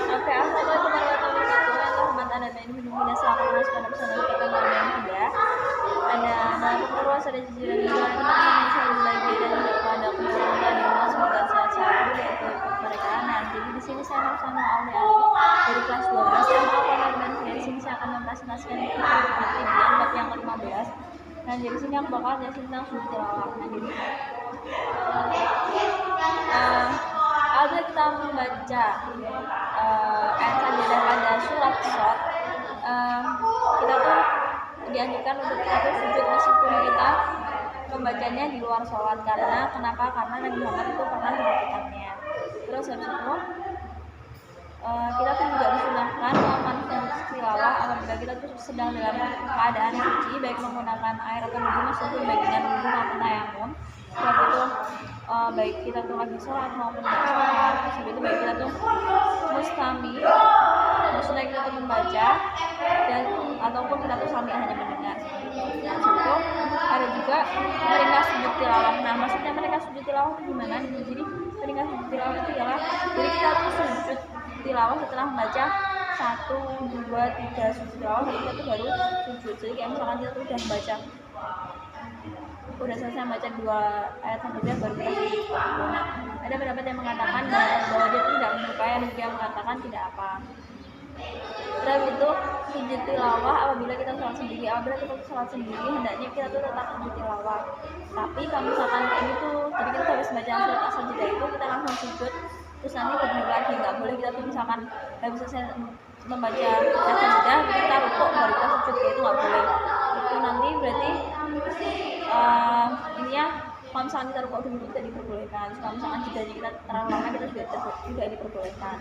Oke, assalamualaikum warahmatullahi wabarakatuh. Yang terhormat Anda dan Ibu Muda selaku pasukan bersama pertemuan yang muda. Ada nama pengurus, ada jajaran juga teman-teman yang selalu belajar dan tidak pada kumpulan dan semoga sehat-sehat dulu yaitu mereka. Nah, jadi di sini saya Nafsana Aulia dari kelas 12 yang awal dan di sini saya akan mempresentasikan materi bab yang ke-15. Nah, dari sini aku bakal jelasin tentang sudut tilawah. Nah, jadi apabila kita membaca ayat sajadah pada surat Shad, kita tuh dianjurkan untuk kita tuh sujud meskipun kita membacanya di luar sholat. Kenapa? Karena Nabi Muhammad itu pernah melakukannya. Terus habis itu kita tuh juga disunahkan melakukan tilawah apabila kita tuh sedang dalam keadaan suci, baik menggunakan air atau wudhu, maksudnya baik dengan wudhu maupun tayamum. Sebab itu baik kita tuh lagi sholat maupun tidak sholat. Sebab itu baik kita tuh mustami, maksudnya kita tuh membaca dan ataupun kita tuh sambil hanya mendengar. Sebab itu ada juga mereka sujud tilawah. Nah, maksudnya mereka sujud tilawah itu gimana? Jadi mereka sujud tilawah itu ialah jadi kita tuh sujud tilawah setelah membaca 1, 2, 3 sujud tilawah, kita tuh baru sujud. Jadi kayak misalkan kita tuh udah selesai membaca 2 ayat sajadah baru kita sujud. Nah, ada pendapat yang mengatakan bahwa dia tidak menyukai, ada juga yang mengatakan tidak apa. Terus itu sujud tilawah apabila kita sholat sendiri. Apabila kita sholat sendiri, hendaknya kita tuh tetap sujud tilawah. Tapi kalau misalkan kayak gitu, jadi kita habis baca surat as-sajdah itu kita langsung sujud, terus nanti berdiri lagi. Nggak boleh kita tuh misalkan habis selesai membaca as-sajdah kita rukuk baru kita sujud, kayak itu nggak boleh. Itu nanti berarti ininya kalau misalkan kita rukuk dulu tidak diperbolehkan. Kalau misalkan jedanya kita terlalu lama kita juga diperbolehkan.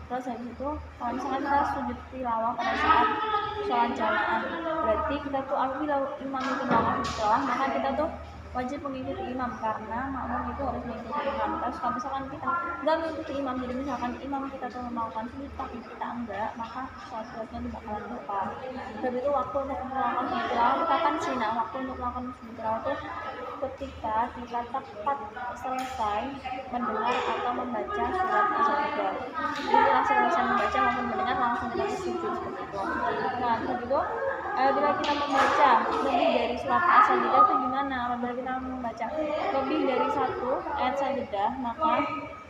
Terus habis itu kalau misalkan kita sujud tilawah pada saat sholat jamaah, berarti kita tuh apabila imam itu melakukan sujud tilawah, maka kita tuh wajib mengikuti imam karena makmum itu harus mengikuti imam. Terus kalau misalkan kita nggak mengikuti imam, jadi misalkan imam kita tuh melakukan sujud tapi kita enggak, maka sholatnya itu bakalan batal. Sebab itu waktu untuk melakukan sujud tilawah itu kapan sih? Nah, waktu untuk melakukan sujud tilawah itu ketika kita tepat selesai mendengar atau membaca surat as-sajdah. Jadi selesai membaca maupun mendengar langsung kita sujud seperti itu. Nah, seperti itu bila kita membaca lebih dari surat as-sajdah itu gimana? Apabila kita membaca lebih dari 1 ayat sajdah, maka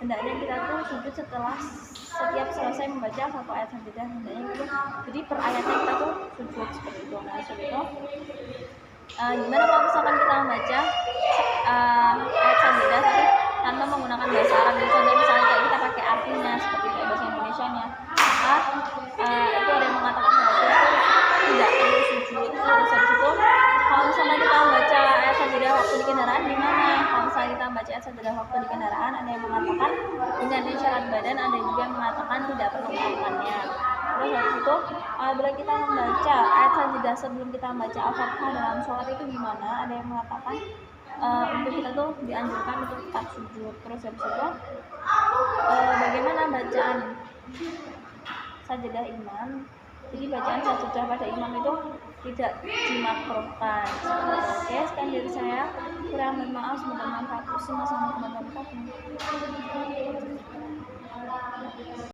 hendaknya kita tuh sujud setelah setiap selesai membaca 1 ayat sajdah, hendaknya itu jadi per ayatnya kita tuh sujud seperti itu. Nah, seperti itu gimana kalau misalkan kita membaca ayat sajdah tapi tanpa menggunakan bahasa Arab, contohnya misalnya kayak kita pakai artinya seperti itu bahasa Indonesianya, maka itu ada yang mengatakan bahwa kita tidak perlu sujud. Terus habis itu kalau misalnya kita membaca ayat sajdah waktu di kendaraan gimana? Kalau misalnya kita membaca ayat sajdah waktu di kendaraan, ada yang mengatakan dengan isyarat badan, ada juga yang mengatakan tidak perlu melakukannya. Terus habis itu bila kita membaca ayat sajdah sebelum kita membaca al-fatihah dalam sholat itu gimana? Ada yang mengatakan untuk kita tuh dianjurkan untuk tetap sujud. Terus habis itu bagaimana bacaan sajdah imam? Jadi bacaan sajdah pada imam itu tidak dimakruhkan. Oke, sekian dari saya. Kurang mohon maaf, semoga bermanfaat. Wassalamualaikum warahmatullahi wabarakatuh.